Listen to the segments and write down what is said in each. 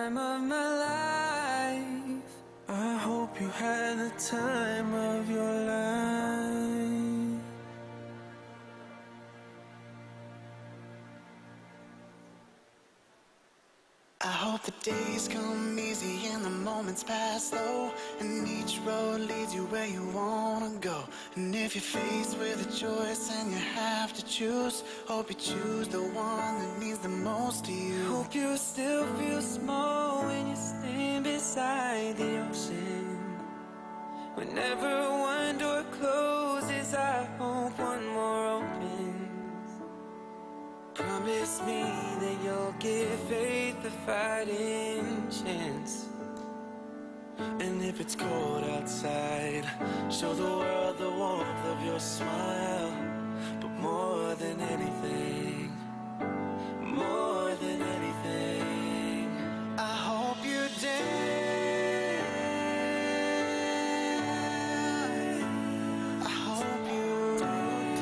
time of my life. I hope you had the time of your life. I hope the days come easy and the moments pass slow, and each road leads you where you wanna go. And if you're faced with a choice and you have to choose, hope you choose the one that means the most to you. Hope you still feel small when you stand beside the ocean. Whenever one door closes, I hope one more opens. Promise me that you'll give faith a fighting chance. And if it's cold outside, show the world the warmth of your smile. But more than anything, more than anything, I hope you dance. I hope you dance.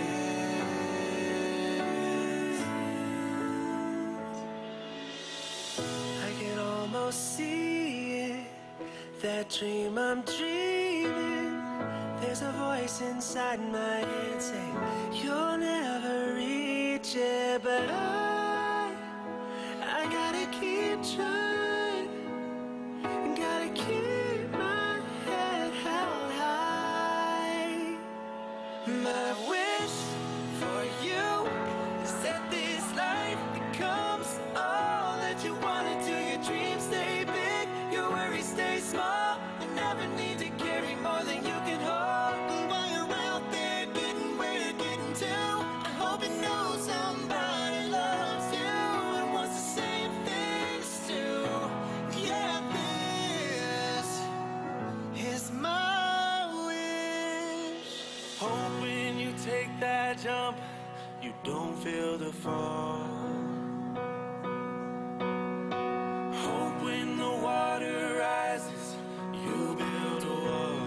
I can almost see it, that dream I'm dreaming. There's a voice inside my head saying you'll never reach it, but I gotta keep trying, gotta keep my head held high. My wish for you is that this life becomes all that you wanna do. Your dreams stay big, your worries stay small. You never need to carry more than you can hold. And while you're out there getting where you're getting to, I hope you know somebody loves you and wants the same things too. Yeah, this is my wish. Hope when you take that jump, you don't feel the fall. Hope when the water rises, you build a wall.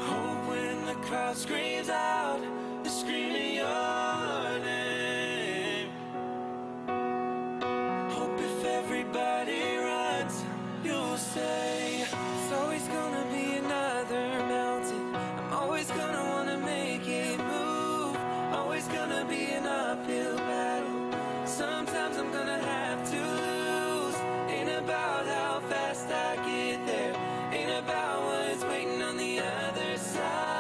Hope when the crowd screams out, they're screaming your name. Hope if everybody runs, you'll say it's always gonna be another mountain. I'm always gonna wanna make it move. Always gonna be an uphill battle. Sometimes I'm gonna have to lose. Ain't about how fast I get there, ain't about what's waiting on the other side.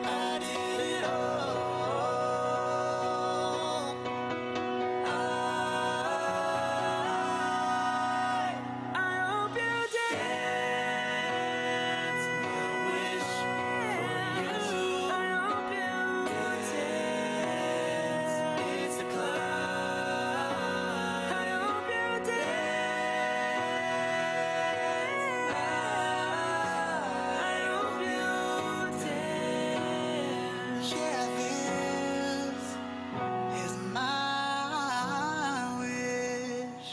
I did it all. I hope you dance. My wish for you. I hope you dance. It's the climb. I hope you dance. I hope you dance. Yeah, this is my wish.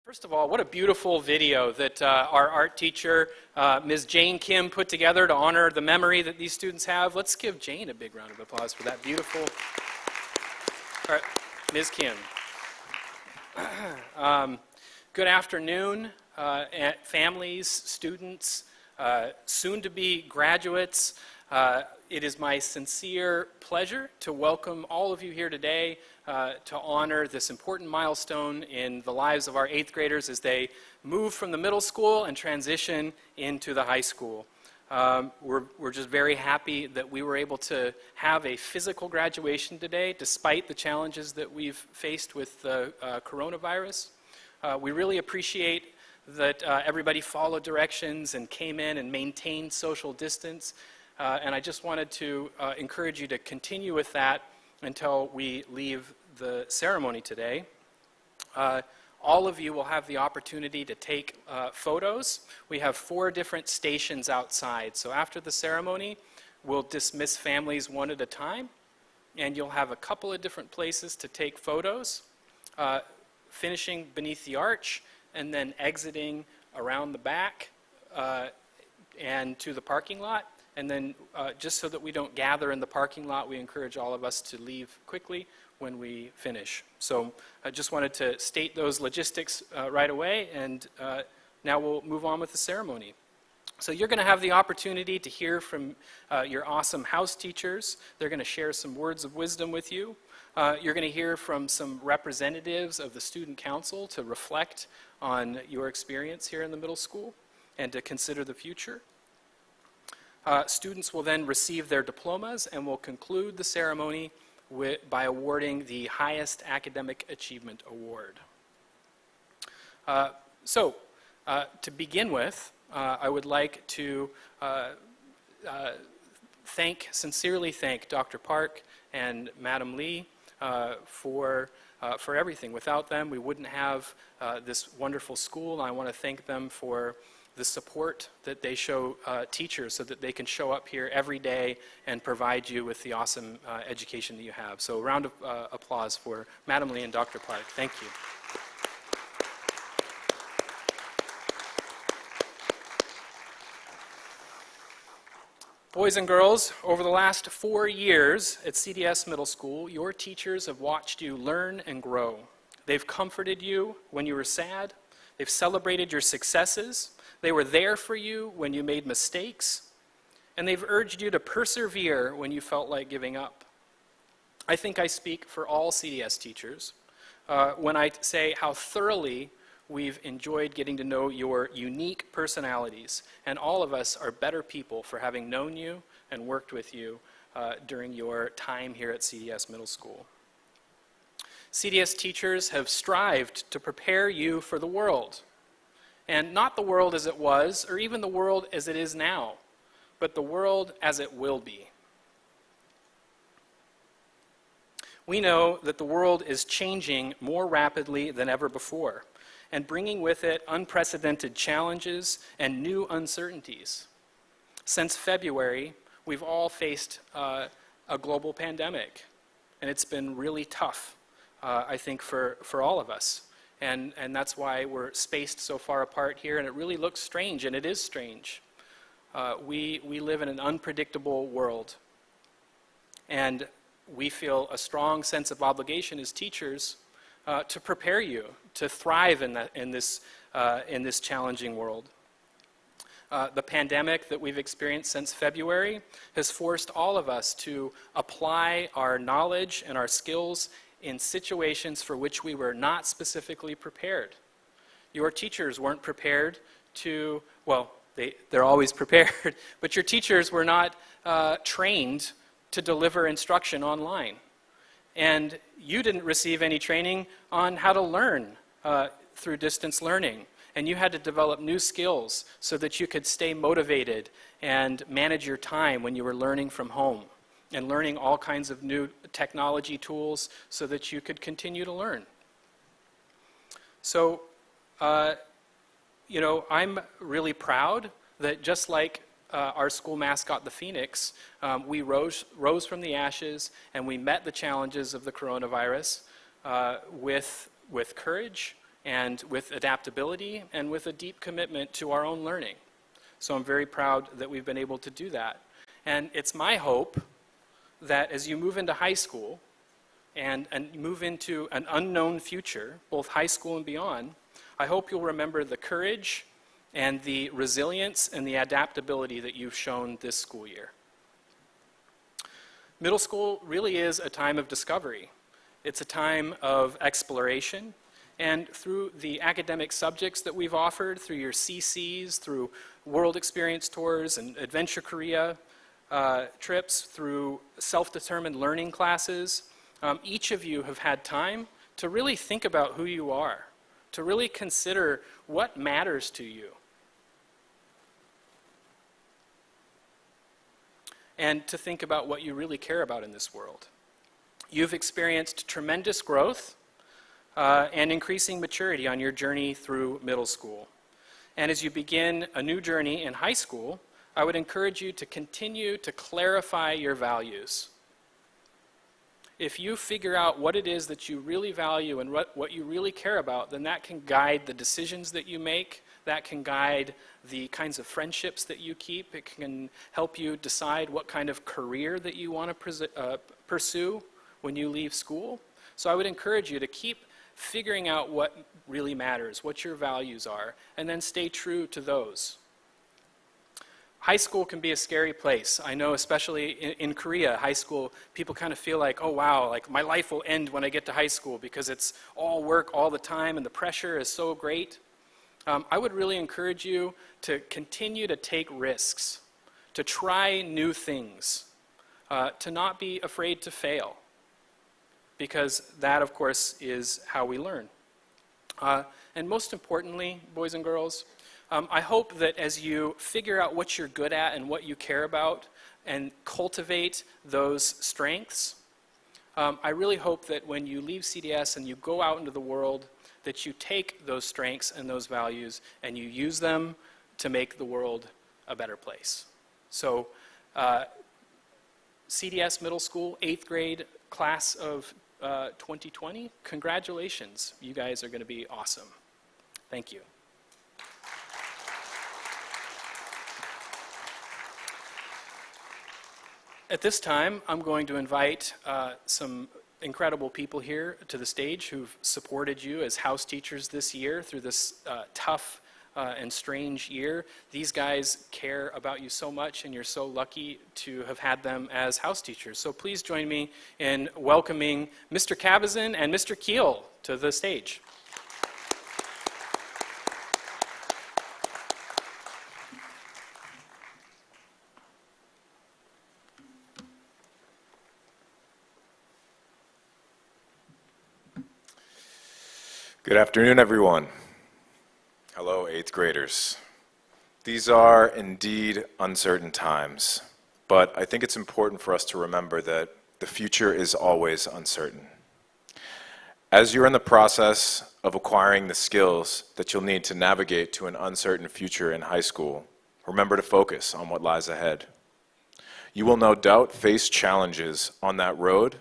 First of all, what a beautiful video that our art teacher, Ms. Jane Kim, put together to honor the memory that these students have. Let's give Jane a big round of applause for that beautiful. All right, Ms. Kim. Good afternoon, families, students, soon-to-be graduates. It is my sincere pleasure to welcome all of you here today to honor this important milestone in the lives of our 8th graders as they move from the middle school and transition into the high school. We're just very happy that we were able to have a physical graduation today, despite the challenges that we've faced with the coronavirus. We really appreciate that everybody followed directions and came in and maintained social distance. And I just wanted to encourage you to continue with that until we leave the ceremony today. All of you will have the opportunity to take photos. We have 4 different stations outside. So after the ceremony, we'll dismiss families one at a time, and you'll have a couple of different places to take photos, finishing beneath the arch, and then exiting around the back and to the parking lot. And then just so that we don't gather in the parking lot, we encourage all of us to leave quickly when we finish. So I just wanted to state those logistics right away, and now we'll move on with the ceremony. So you're going to have the opportunity to hear from your awesome house teachers. They're going to share some words of wisdom with you. You're going to hear from some representatives of the student council to reflect on your experience here in the middle school and to consider the future. Students will then receive their diplomas, and will conclude the ceremony by awarding the highest academic achievement award. To begin with, I would like to sincerely thank Dr. Park and Madam Lee for everything. Without them, we wouldn't have this wonderful school. I want to thank them for the support that they show teachers so that they can show up here every day and provide you with the awesome education that you have. So a round of applause for Madam Lee and Dr. Park. Thank you. Boys and girls, over the last 4 years at CDS Middle School, your teachers have watched you learn and grow. They've comforted you when you were sad. They've celebrated your successes. They were there for you when you made mistakes, and they've urged you to persevere when you felt like giving up. I think I speak for all CDS teachers when I say how thoroughly we've enjoyed getting to know your unique personalities, and all of us are better people for having known you and worked with you during your time here at CDS Middle School. CDS teachers have strived to prepare you for the world. And not the world as it was, or even the world as it is now, but the world as it will be. We know that the world is changing more rapidly than ever before, and bringing with it unprecedented challenges and new uncertainties. Since February, we've all faced a global pandemic, and it's been really tough, I think, for all of us. And that's why we're spaced so far apart here, and it really looks strange, and it is strange. We live in an unpredictable world, and we feel a strong sense of obligation as teachers to prepare you to thrive in this challenging world. The pandemic that we've experienced since February has forced all of us to apply our knowledge and our skills in situations for which we were not specifically prepared. Your teachers weren't prepared to, well, they're always prepared, but your teachers were not trained to deliver instruction online. And you didn't receive any training on how to learn through distance learning. And you had to develop new skills so that you could stay motivated and manage your time when you were learning from home, and learning all kinds of new technology tools so that you could continue to learn. So, I'm really proud that just like our school mascot, the Phoenix, we rose from the ashes, and we met the challenges of the coronavirus with courage and with adaptability and with a deep commitment to our own learning. So I'm very proud that we've been able to do that. And it's my hope that as you move into high school and move into an unknown future, both high school and beyond, I hope you'll remember the courage and the resilience and the adaptability that you've shown this school year. Middle school really is a time of discovery. It's a time of exploration, And through the academic subjects that we've offered, through your CCs, through world experience tours and Adventure Korea trips, through self-determined learning classes, each of you have had time to really think about who you are, to really consider what matters to you, and to think about what you really care about in this world. You've experienced tremendous growth and increasing maturity on your journey through middle school. And as you begin a new journey in high school, I would encourage you to continue to clarify your values. If you figure out what it is that you really value and what you really care about, then that can guide the decisions that you make, that can guide the kinds of friendships that you keep, it can help you decide what kind of career that you want to pursue when you leave school. So I would encourage you to keep figuring out what really matters, what your values are, and then stay true to those. High school can be a scary place. I know especially in Korea, high school, people kind of feel like, oh wow, like my life will end when I get to high school because it's all work all the time and the pressure is so great. I would really encourage you to continue to take risks, to try new things, to not be afraid to fail, because that, of course, is how we learn. And most importantly, boys and girls, I hope that as you figure out what you're good at and what you care about and cultivate those strengths, I really hope that when you leave CDS and you go out into the world, that you take those strengths and those values and you use them to make the world a better place. So CDS Middle School, 8th grade class of 2020, congratulations. You guys are going to be awesome. Thank you. At this time, I'm going to invite some incredible people here to the stage who've supported you as house teachers this year through this tough and strange year. These guys care about you so much, and you're so lucky to have had them as house teachers. So please join me in welcoming Mr. Cabazin and Mr. Keel to the stage. Good afternoon, everyone. Hello, 8th graders. These are indeed uncertain times, but I think it's important for us to remember that the future is always uncertain. As you're in the process of acquiring the skills that you'll need to navigate to an uncertain future in high school, remember to focus on what lies ahead. You will no doubt face challenges on that road,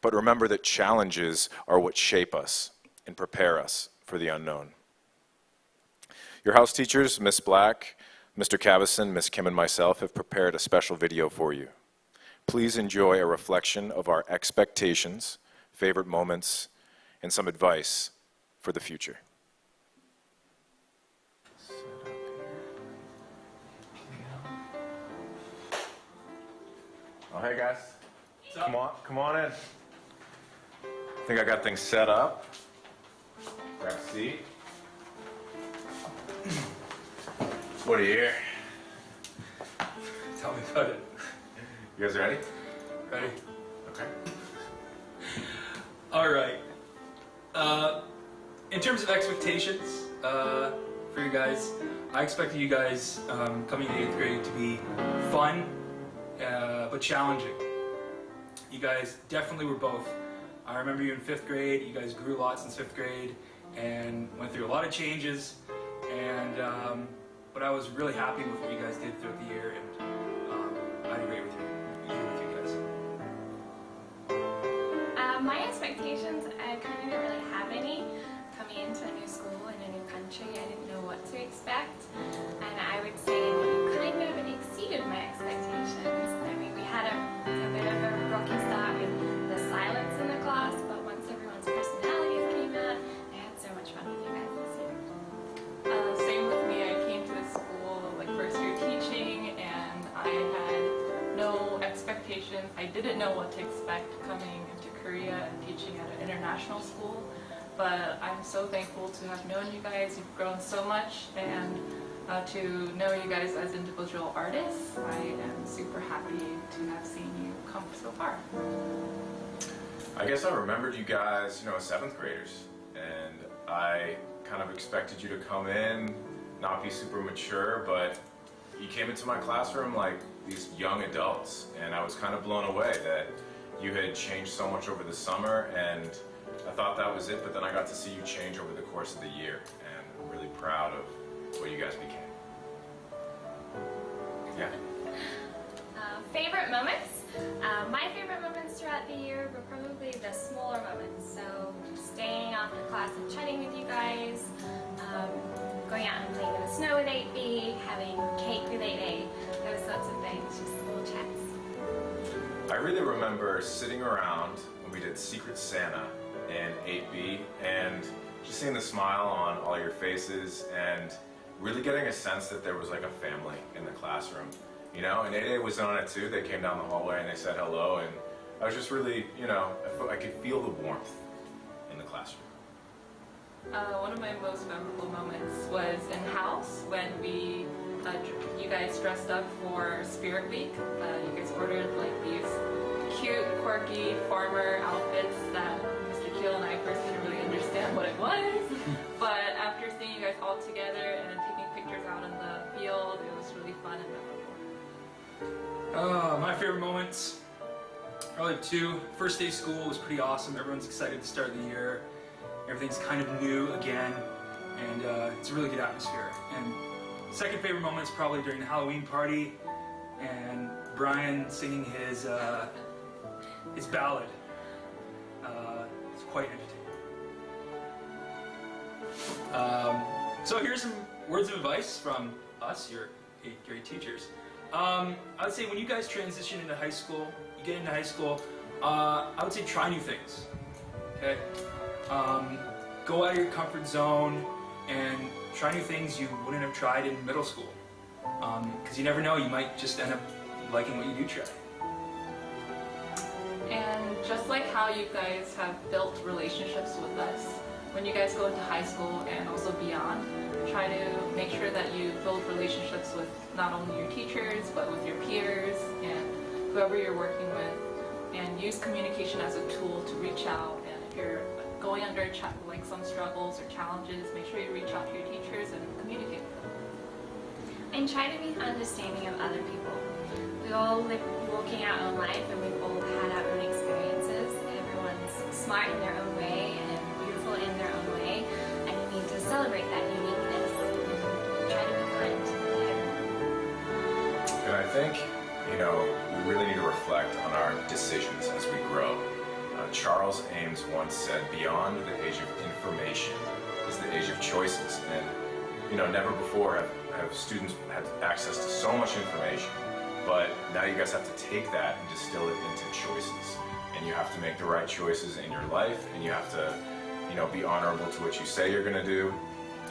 but remember that challenges are what shape us and prepare us for the unknown. Your house teachers, Ms. Black, Mr. Cavison, Ms. Kim, and myself have prepared a special video for you. Please enjoy a reflection of our expectations, favorite moments, and some advice for the future. Oh, hey guys. Come on in. I think I got things set up. Grab a seat. What are you here? Tell me about it. You guys ready? Ready? Okay. All right. In terms of expectations for you guys, I expected you guys coming to 8th grade to be fun, but challenging. You guys definitely were both. I remember you in 5th grade. You guys grew a lot since 5th grade and went through a lot of changes. And but I was really happy with what you guys did throughout the year, and I'd agree with you guys. My expectations, I kind of didn't really have any. Coming into a new school in a new country, I didn't know what to expect, and I would say that you kind of exceeded my expectations. I mean, we had a bit of a rocky start with the silence in the class, but once everyone's personalities came out, I had so much fun with you guys this year. Same with me. I came to this school like first year teaching, and I had no expectations. I didn't know what to expect coming into Korea and teaching at an international school. but I'm so thankful to have known you guys. You've grown so much, and to know you guys as individual artists, I am super happy to have seen you come so far. I guess I remembered you guys, as 7th graders, and I kind of expected you to come in, not be super mature, but you came into my classroom like these young adults, and I was kind of blown away that you had changed so much over the summer, and I thought that was it, but then I got to see you change over the course of the year, and I'm really proud of what you guys became. Yeah. Favorite moments? My favorite moments throughout the year were probably the smaller moments. So staying after class and chatting with you guys, going out and playing in the snow with 8B, having cake with 8A, those sorts of things, just little chats. I really remember sitting around when we did Secret Santa in 8B and just seeing the smile on all your faces and really getting a sense that there was like a family in the classroom. And 8A was on it too. They came down the hallway and they said hello, and I was just really, I could feel the warmth in the classroom. One of my most memorable moments was in house when you guys dressed up for Spirit Week. You guys ordered like these cute, quirky farmer outfits that Mr. Keel and I first didn't really understand what it was. But after seeing you guys all together and taking pictures out in the field, it was really fun and memorable. My favorite moments, probably 2. First day of school was pretty awesome. Everyone's excited to start the year. Everything's kind of new again, and it's a really good atmosphere. And second favorite moment is probably during the Halloween party and Brian singing his ballad. It's quite entertaining. So here's some words of advice from us, your 8th grade teachers. I would say when you guys transition into high school, you get into high school, I would say try new things, okay? Go out of your comfort zone and try new things you wouldn't have tried in middle school. Because you never know, you might just end up liking what you do try. And just like how you guys have built relationships with us, when you guys go into high school and also beyond, try to make sure that you build relationships with not only your teachers, but with your peers and whoever you're working with, and use communication as a tool to reach out. And if you're going under like some struggles or challenges, make sure you reach out to your teachers and communicate with them. And try to be understanding of other people. We all live walking our own life, and we've all had our own experiences. Everyone's smart in their own way and beautiful in their own way, and you need to celebrate that uniqueness and try to be kind to everyone. And I think, we really need to reflect on our decisions as we grow. Charles Ames once said, beyond the age of information is the age of choices. And, never before have students had access to so much information, but now you guys have to take that and distill it into choices. And you have to make the right choices in your life, and you have to, be honorable to what you say you're going to do,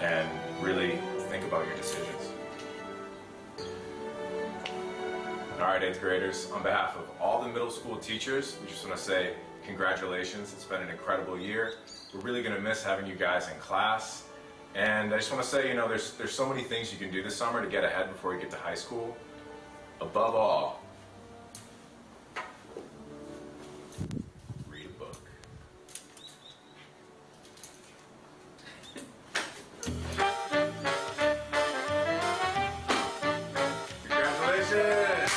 and really think about your decisions. All right, 8th graders, on behalf of all the middle school teachers, we just want to say congratulations. It's been an incredible year. We're really going to miss having you guys in class. And I just want to say, there's so many things you can do this summer to get ahead before you get to high school. Above all, read a book. Congratulations!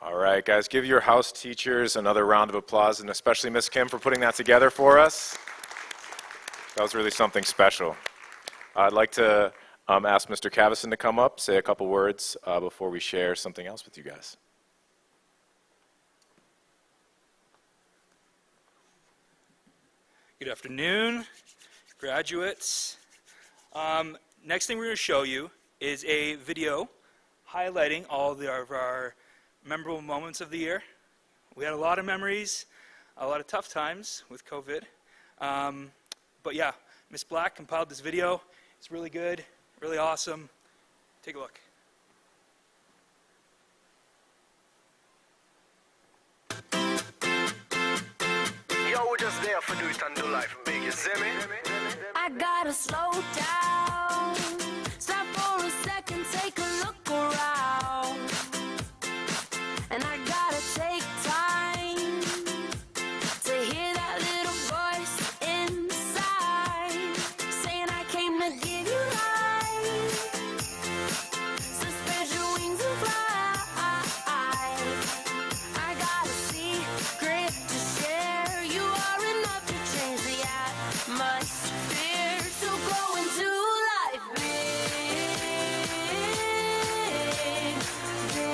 All right, guys, give your house teachers another round of applause, and especially Miss Kim for putting that together for us. That was really something special. I'd like to ask Mr. Cavison to come up, say a couple words before we share something else with you guys. Good afternoon, graduates. Next thing we're going to show you is a video highlighting all of our memorable moments of the year. We had a lot of memories, a lot of tough times with COVID, But yeah, Miss Black compiled this video. It's really good, really awesome. Take a look. Yo, we're just there for do it and do life big, you see me? I gotta slow down, stop for a second, take a look around, and I gotta take time to hear that little voice inside saying I came to give you life, so spread your wings and fly. I got a secret to share, you are enough to change the atmosphere, so go into life big, big.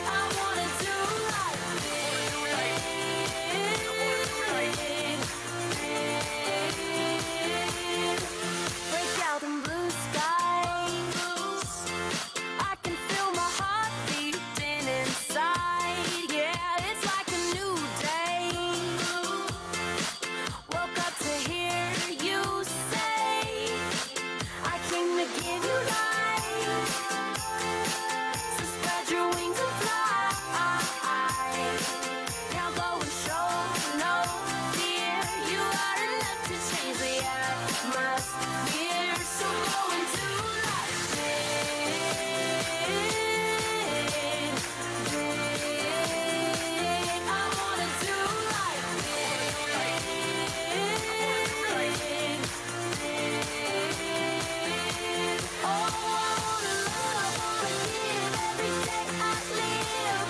I wanna do life big, big. Break out in blue skies, I can feel my heart beating inside. Yeah, it's like a new day. Woke up to hear you say I came to give you life, so spread your wings and fly. Now go and show no fear, you are enough to change the atmosphere, so go into life big, big. I wanna do life big, big, big. Oh, I wanna love, wanna give every day I live.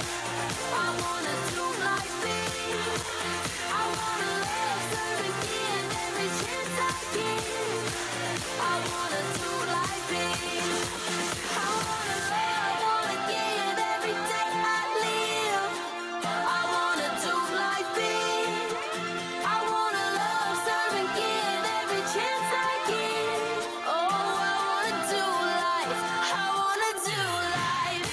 I wanna do life big. I wanna love, serve and give every chance I get. I wanna do life big. I wanna love, wanna give every day I live. I wanna do life big. I wanna love, serve and give every chance I get. Oh, I wanna do life. I wanna do life.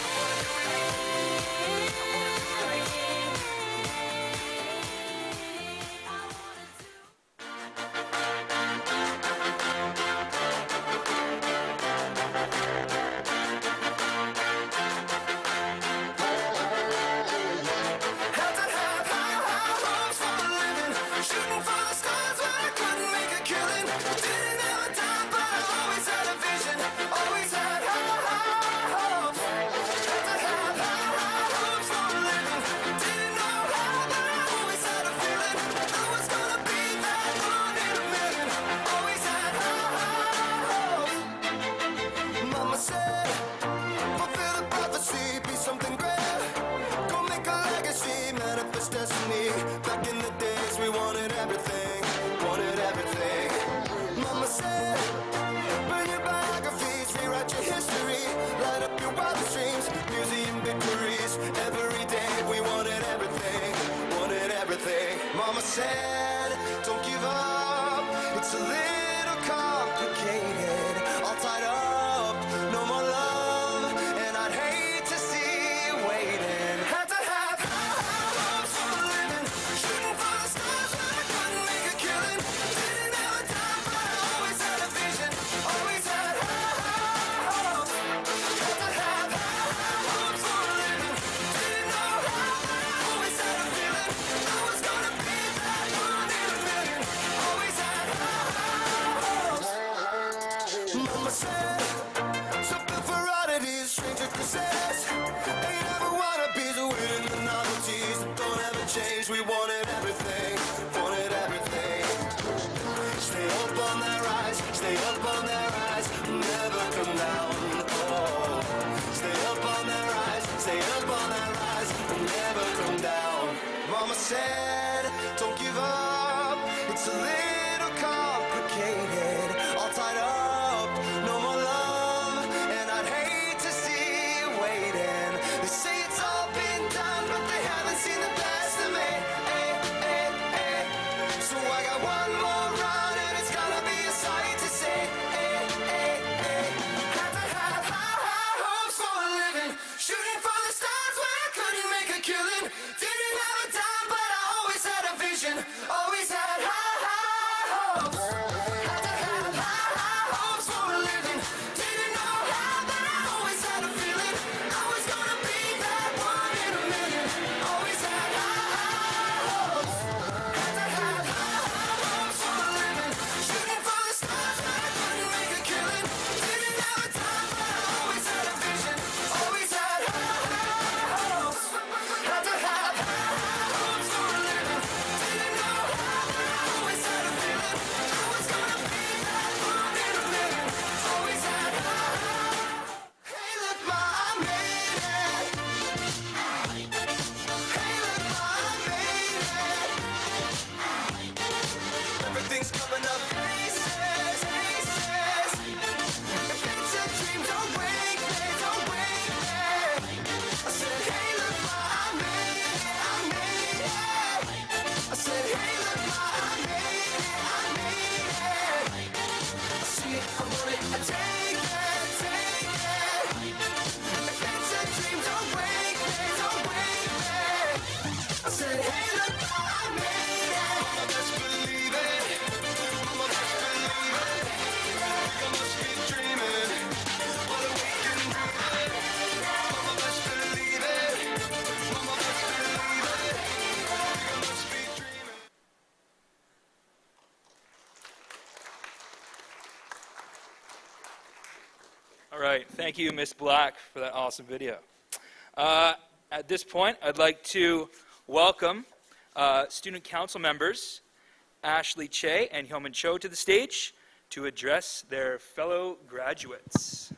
Had to have high hopes for a living, shooting for the stars when I couldn't make a killing. Didn't have a dime, but I always had a vision, always had high hopes. Had to have high hopes for a living, didn't know how, but I always had a feeling I was gonna be that one in a million. Always had high hopes. Mama said, fulfill the prophecy, be something great. Go make a legacy, manifest destiny. Back in the days we wanted everything, wanted everything. Mama said, burn your biographies, rewrite your history, light up your wildest dreams, museum victories. Every day we wanted everything, wanted everything. Mama said, don't give up, it's a little complicated, all tied up, no more love, and I'd hate to see you waiting. Had to have high hopes for a living, shooting for the stars when I couldn't make a killing. Didn't have a dime, but I always had a vision, always had high hopes. Had to have high hopes for a living, didn't know how, but I always had a feeling I was gonna be that one in a million. Always had high hopes. Mama said, something for oddities, stranger success. Ain't never wannabes, waiting the novelties that don't ever change. We wanted everything, wanted everything. Stay up on that rise, stay up on that rise, never come down. Oh, stay up on that rise, stay up on that rise, never come down. Mama said, don't give up, it's a little complicated, all tied up, no more love, and I'd hate to see you waiting. They say it's all been done, but they haven't seen the best of me. So I got one more run, and it's gonna be a sight to see. Had to have high hopes for a living, shooting for the stars when I couldn't make a killing. Didn't have a dime, but I always had a vision. right, thank you, Miss Black, for that awesome video. At this point, I'd like to welcome student council members Ashley Che and Hyomin Cho to the stage to address their fellow graduates.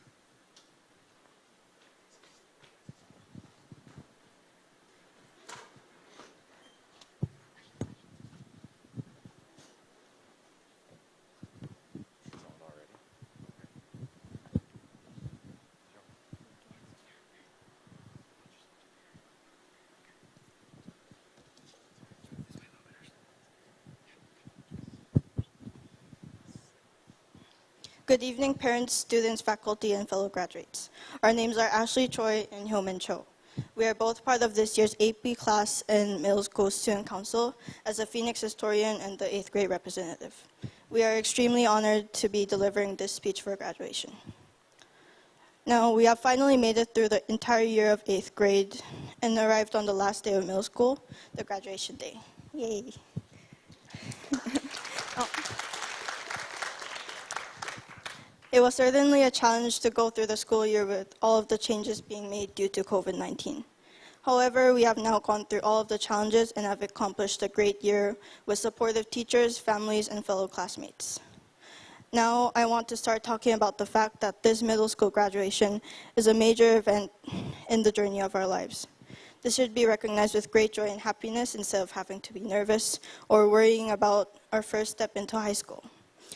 Good evening, parents, students, faculty, and fellow graduates. Our names are Ashley Choi and Hyomin Cho. We are both part of this year's AP class and middle school student council as a Phoenix historian and the 8th grade representative. We are extremely honored to be delivering this speech for graduation. Now, we have finally made it through the entire year of 8th grade and arrived on the last day of middle school, the graduation day. Yay. It was certainly a challenge to go through the school year with all of the changes being made due to COVID-19. However, we have now gone through all of the challenges and have accomplished a great year with supportive teachers, families, and fellow classmates. Now, I want to start talking about the fact that this middle school graduation is a major event in the journey of our lives. This should be recognized with great joy and happiness instead of having to be nervous or worrying about our first step into high school.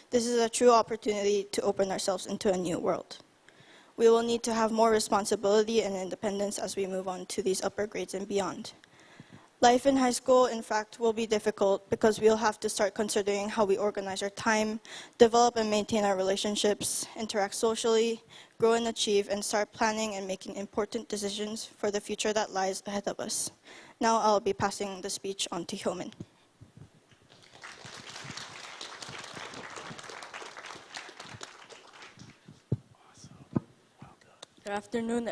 This is a true opportunity to open ourselves into a new world. We will need to have more responsibility and independence as we move on to these upper grades and beyond. Life in high school, in fact, will be difficult because we'll have to start considering how we organize our time, develop and maintain our relationships, interact socially, grow and achieve, and start planning and making important decisions for the future that lies ahead of us. Now I'll be passing the speech on to Hyomin. Good afternoon.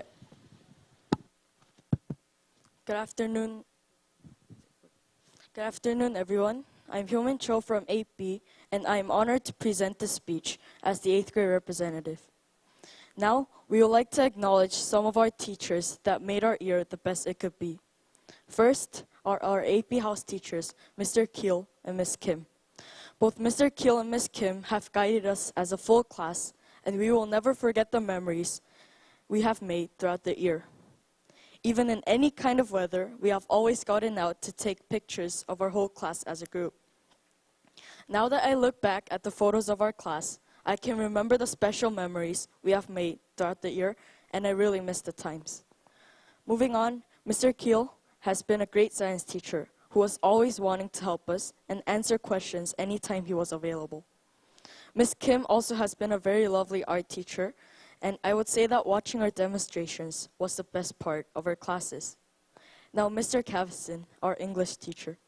Good afternoon, everyone. I'm Hyomin Cho from AP, and I am honored to present this speech as the 8th grade representative. Now, we would like to acknowledge some of our teachers that made our year the best it could be. First are our AP house teachers, Mr. Keel and Ms. Kim. Both Mr. Keel and Ms. Kim have guided us as a full class, and we will never forget the memories we have made throughout the year. Even in any kind of weather, we have always gotten out to take pictures of our whole class as a group. Now that I look back at the photos of our class, I can remember the special memories we have made throughout the year, and I really miss the times. Moving on, Mr. Keel has been a great science teacher who was always wanting to help us and answer questions anytime he was available. Ms. Kim also has been a very lovely art teacher, and I would say that watching our demonstrations was the best part of our classes. Now, Mr. Cavison, our English teacher.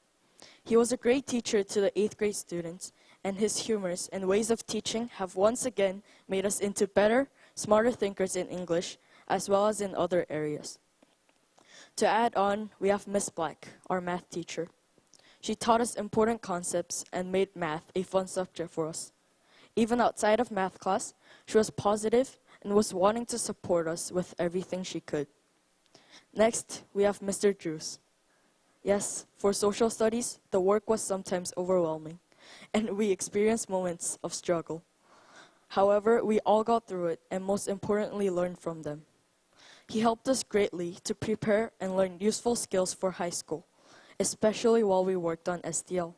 He was a great teacher to the 8th grade students, and his humors and ways of teaching have once again made us into better, smarter thinkers in English, as well as in other areas. To add on, we have Miss Black, our math teacher. She taught us important concepts and made math a fun subject for us. Even outside of math class, she was positive and was wanting to support us with everything she could. Next, we have Mr. Drews. Yes, for social studies, the work was sometimes overwhelming, and we experienced moments of struggle. However, we all got through it, and most importantly, learned from them. He helped us greatly to prepare and learn useful skills for high school, especially while we worked on STL.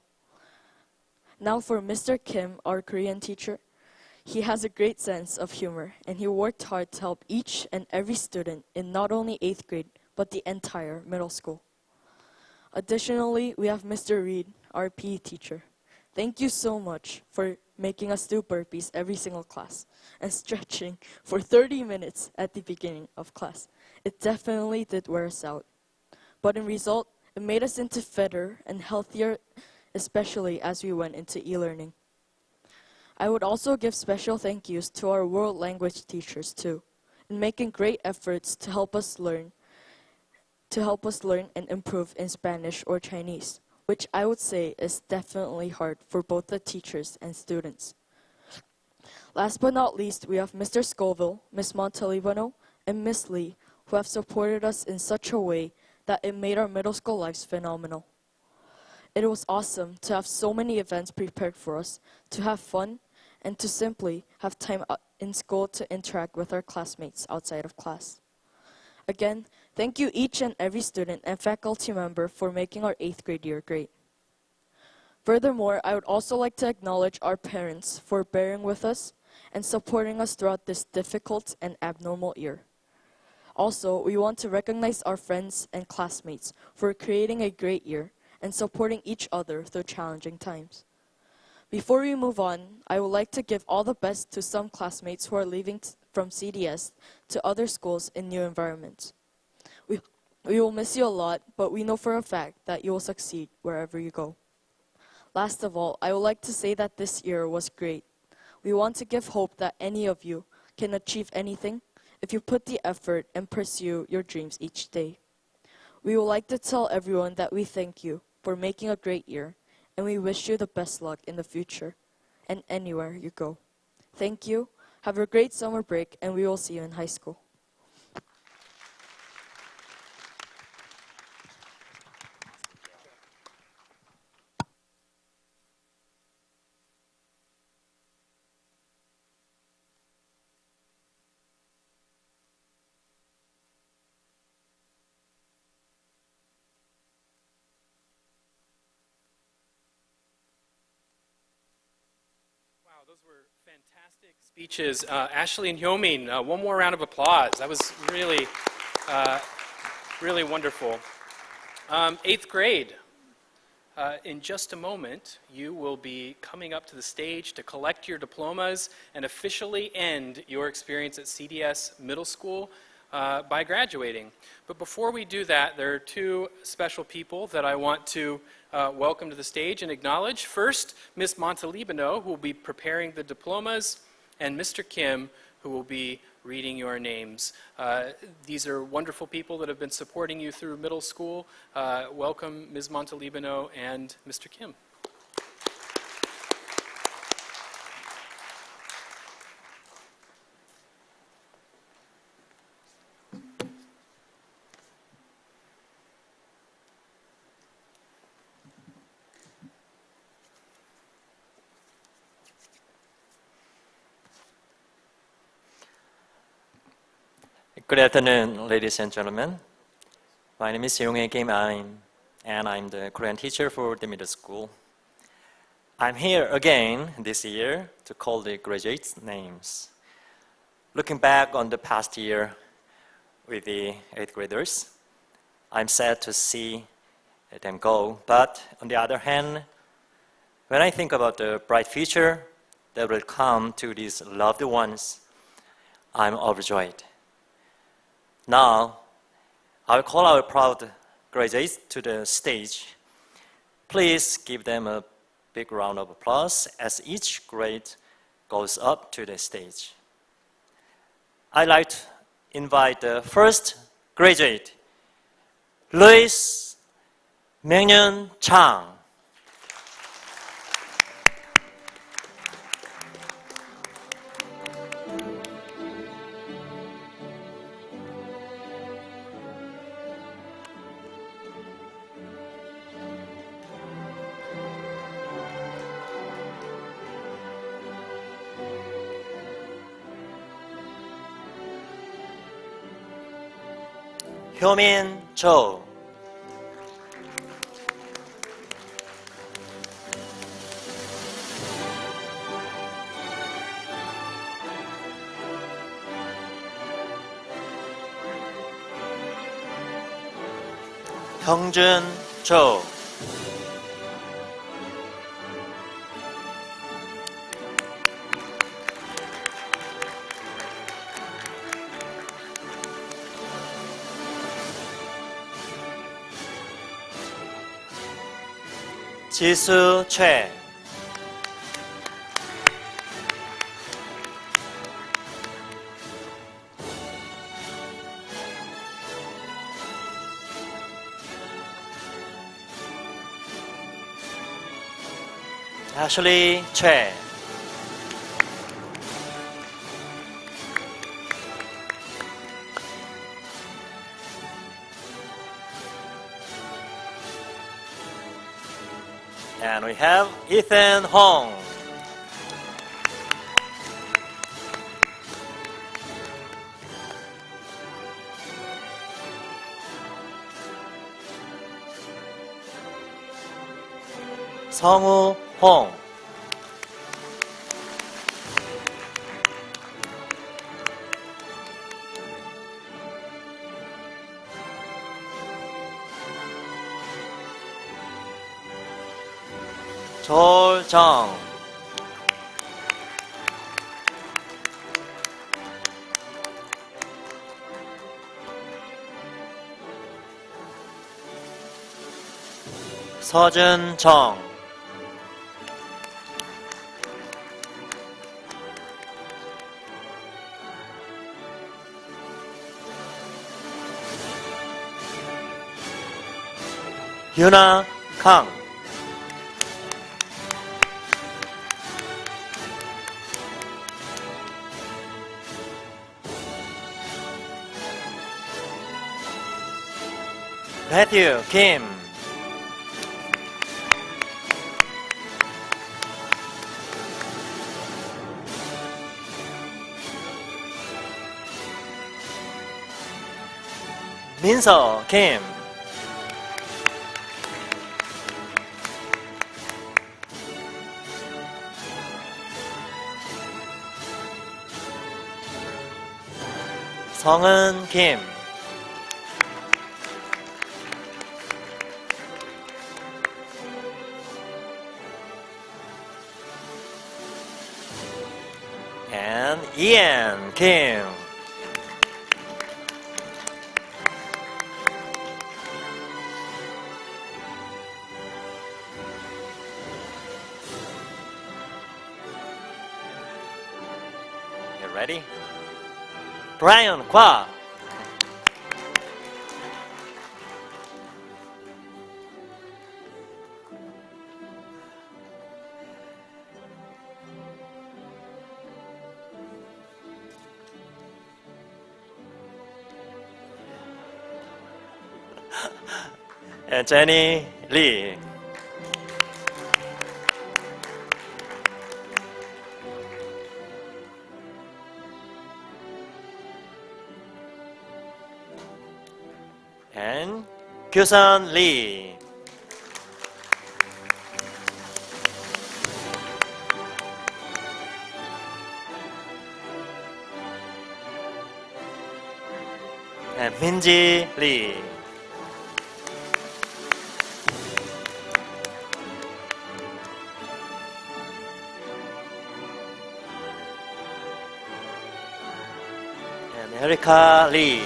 Now for Mr. Kim, our Korean teacher. He has a great sense of humor, and he worked hard to help each and every student in not only 8th grade, but the entire middle school. Additionally, we have Mr. Reed, our PE teacher. Thank you so much for making us do burpees every single class and stretching for 30 minutes at the beginning of class. It definitely did wear us out. But in result, it made us into fitter and healthier, especially as we went into e-learning. I would also give special thank yous to our world language teachers too, in making great efforts to help us learn and improve in Spanish or Chinese, which I would say is definitely hard for both the teachers and students. Last but not least, we have Mr. Scoville, Ms. Montalibano, and Ms. Lee, who have supported us in such a way that it made our middle school lives phenomenal. It was awesome to have so many events prepared for us, to have fun, and to simply have time in school to interact with our classmates outside of class. Again, thank you each and every student and faculty member for making our 8th grade year great. Furthermore, I would also like to acknowledge our parents for bearing with us and supporting us throughout this difficult and abnormal year. Also, we want to recognize our friends and classmates for creating a great year and supporting each other through challenging times. Before we move on, I would like to give all the best to some classmates who are leaving from CDS to other schools in new environments. We will miss you a lot, but we know for a fact that you will succeed wherever you go. Last of all, I would like to say that this year was great. We want to give hope that any of you can achieve anything if you put the effort and pursue your dreams each day. We would like to tell everyone that we thank you for making a great year, and we wish you the best luck in the future and anywhere you go. Thank you, have a great summer break, and we will see you in high school. Those were fantastic speeches. Ashley and Hyomin, one more round of applause. That was really, really wonderful. 8th grade. In just a moment, you will be coming up to the stage to collect your diplomas and officially end your experience at CDS Middle School by graduating. But before we do that, there are two special people that I want to welcome to the stage and acknowledge. First, Ms. Montalibano, who will be preparing the diplomas, and Mr. Kim, who will be reading your names. These are wonderful people that have been supporting you through middle school. Welcome, Ms. Montalibano and Mr. Kim. Good afternoon, ladies and gentlemen. My name is Cheongna Kim, and I'm the Korean teacher for the middle school. I'm here again this year to call the graduates' names. Looking back on the past year with the 8th graders, I'm sad to see them go. But on the other hand, when I think about the bright future that will come to these loved ones, I'm overjoyed. Now, I will call our proud graduates to the stage. Please give them a big round of applause as each grade goes up to the stage. I'd like to invite the first graduate, Louis Myung-Yeon Chang. Hyomin Cho. Hyungjun Cho. 지수 최. Ashley 최. And we have Ethan Hong. 성우 홍. 조정. 서준정. 윤아 강. 매튜 김. 민서 김. 성은 김. And Ian Kim. You ready? Brian Kwa. And Jenny Lee. And Kyusan Lee. And Minji Lee. And Erika Lee.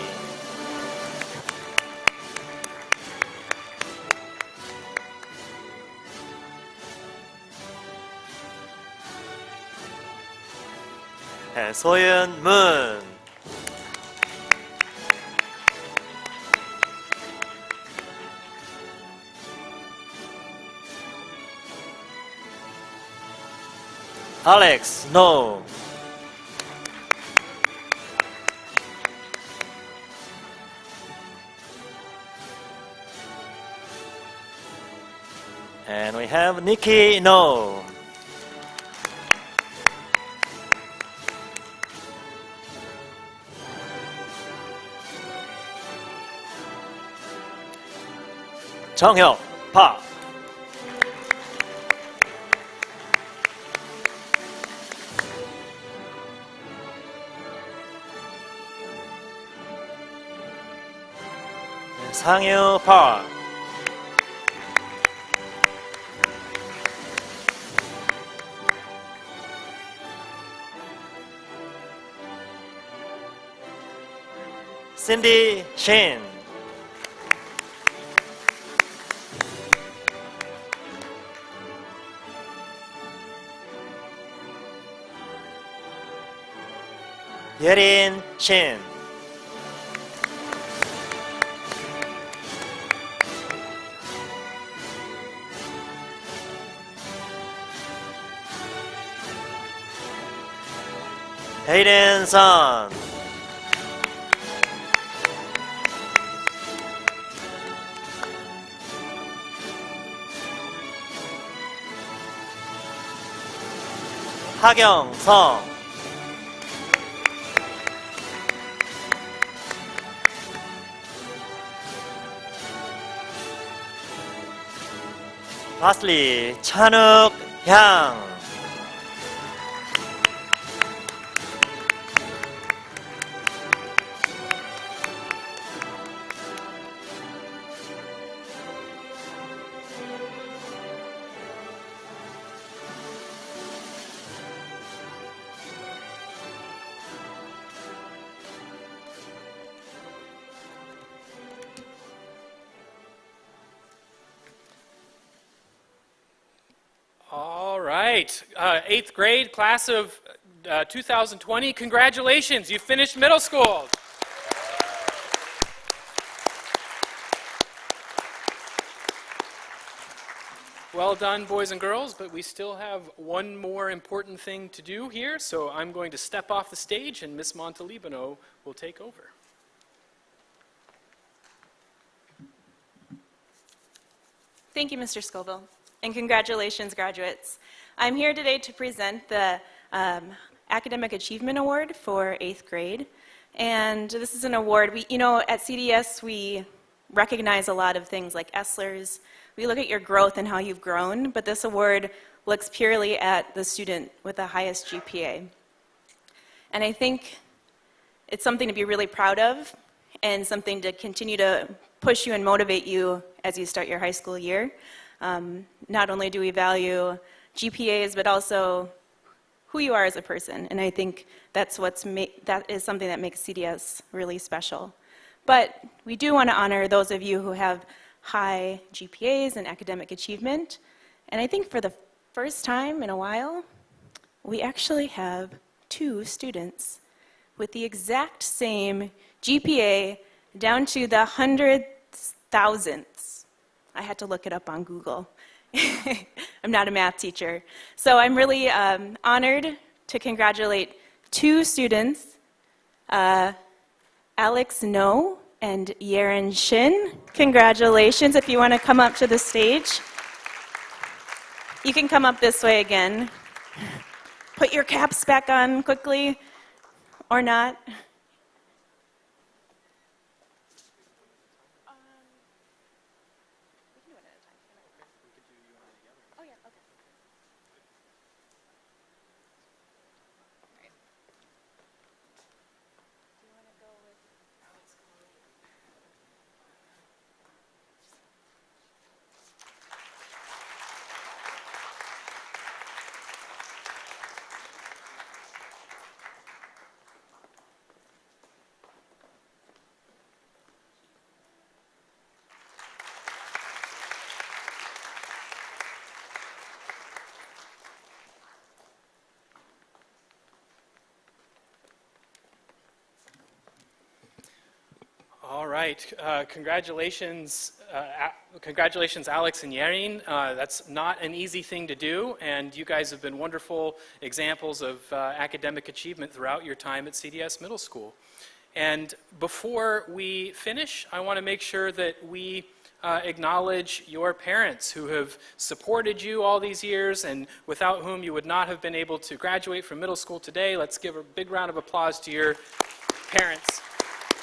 And Soyeon Moon. Alex No. And we have Nikki No. 정혁 파. 상유 파. 신디 신. 예린 신. 헤이든 선. 하경성. Lastly, 찬욱향. All right, 8th grade, class of 2020, congratulations, you finished middle school. Well done, boys and girls, but we still have one more important thing to do here, so I'm going to step off the stage and Miss Montalibano will take over. Thank you, Mr. Scoville, and congratulations, graduates. I'm here today to present the Academic Achievement Award for 8th grade, and this is an award, at CDS we recognize a lot of things like ESLers. We look at your growth and how you've grown, but this award looks purely at the student with the highest GPA. And I think it's something to be really proud of and something to continue to push you and motivate you as you start your high school year. Not only do we value GPAs, but also who you are as a person. And I think that is something that makes CDS really special. But we do want to honor those of you who have high GPAs and academic achievement. And I think for the first time in a while, we actually have 2 students with the exact same GPA down to the 100,000ths. I had to look it up on Google. I'm not a math teacher. So I'm really honored to congratulate 2 students, Alex No and Yeren Shin. Congratulations. If you want to come up to the stage, you can come up this way again. Put your caps back on quickly, or not. All right, congratulations, Alex and Yerin. That's not an easy thing to do, and you guys have been wonderful examples of academic achievement throughout your time at CDS Middle School. And before we finish, I want to make sure that we acknowledge your parents who have supported you all these years and without whom you would not have been able to graduate from middle school today. Let's give a big round of applause to your parents.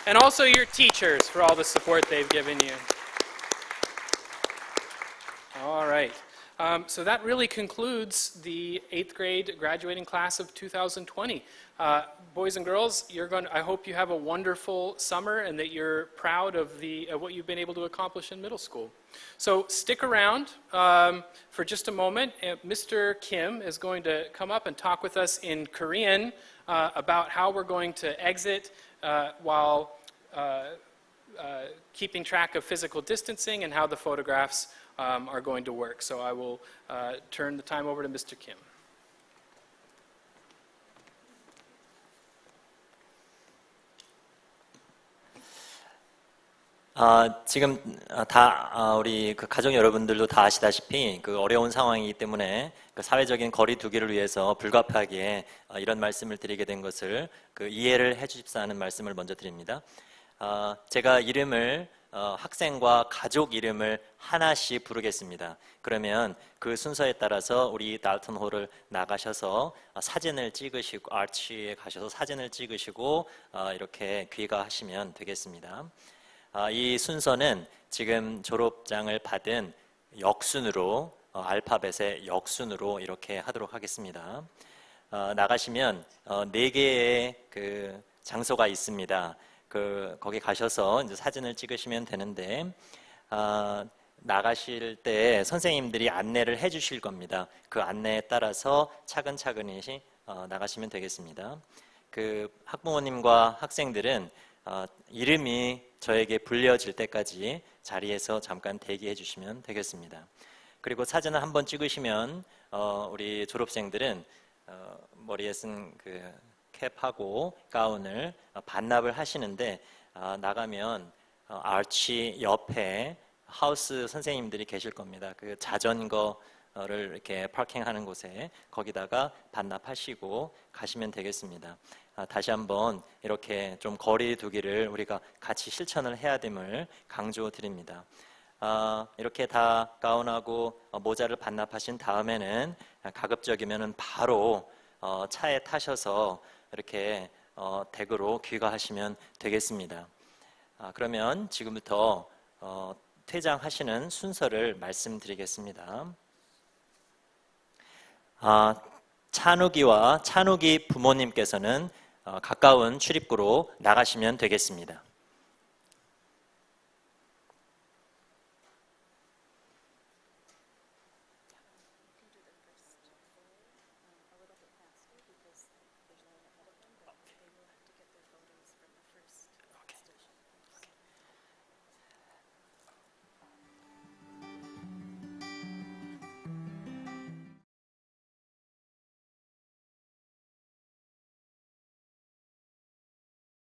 And also your teachers for all the support they've given you. All right. So that really concludes the 8th grade graduating class of 2020. Boys and girls, I hope you have a wonderful summer and that you're proud of what you've been able to accomplish in middle school. So stick around for just a moment. Mr. Kim is going to come up and talk with us in Korean about how we're going to exit while keeping track of physical distancing and how the photographs are going to work. So I will turn the time over to Mr. Kim. 지금 우리 그 가족 여러분들도 다 아시다시피 그 어려운 상황이기 때문에 그 사회적인 거리 두기를 위해서 불가피하게 이런 말씀을 드리게 된 것을 그 이해를 해주십사 하는 말씀을 먼저 드립니다. 제가 이름을 학생과 가족 이름을 하나씩 부르겠습니다. 그러면 그 순서에 따라서 우리 달턴홀을 나가셔서 사진을 찍으시고 아치에 가셔서 사진을 찍으시고 이렇게 귀가하시면 되겠습니다. 이 순서는 지금 졸업장을 받은 역순으로 알파벳의 역순으로 이렇게 하도록 하겠습니다. 나가시면 4개의 그 장소가 있습니다. 거기 가셔서 이제 사진을 찍으시면 되는데 나가실 때 선생님들이 안내를 해주실 겁니다. 그 안내에 따라서 차근차근히 나가시면 되겠습니다. 그 학부모님과 학생들은 이름이 저에게 불려질 때까지 자리에서 잠깐 대기해 주시면 되겠습니다. 그리고 사진을 한번 찍으시면 우리 졸업생들은 머리에 쓴 그 캡하고 가운을 반납을 하시는데 나가면 아치 옆에 하우스 선생님들이 계실 겁니다. 그 자전거를 이렇게 파킹하는 곳에 거기다가 반납하시고 가시면 되겠습니다. 다시 한번 이렇게 좀 거리 두기를 우리가 같이 실천을 해야 됨을 강조드립니다. 이렇게 다 가운하고 모자를 반납하신 다음에는 가급적이면 바로 차에 타셔서 이렇게 댁으로 귀가하시면 되겠습니다. 그러면 지금부터 퇴장하시는 순서를 말씀드리겠습니다. 찬욱이와 찬욱이 부모님께서는 가까운 출입구로 나가시면 되겠습니다.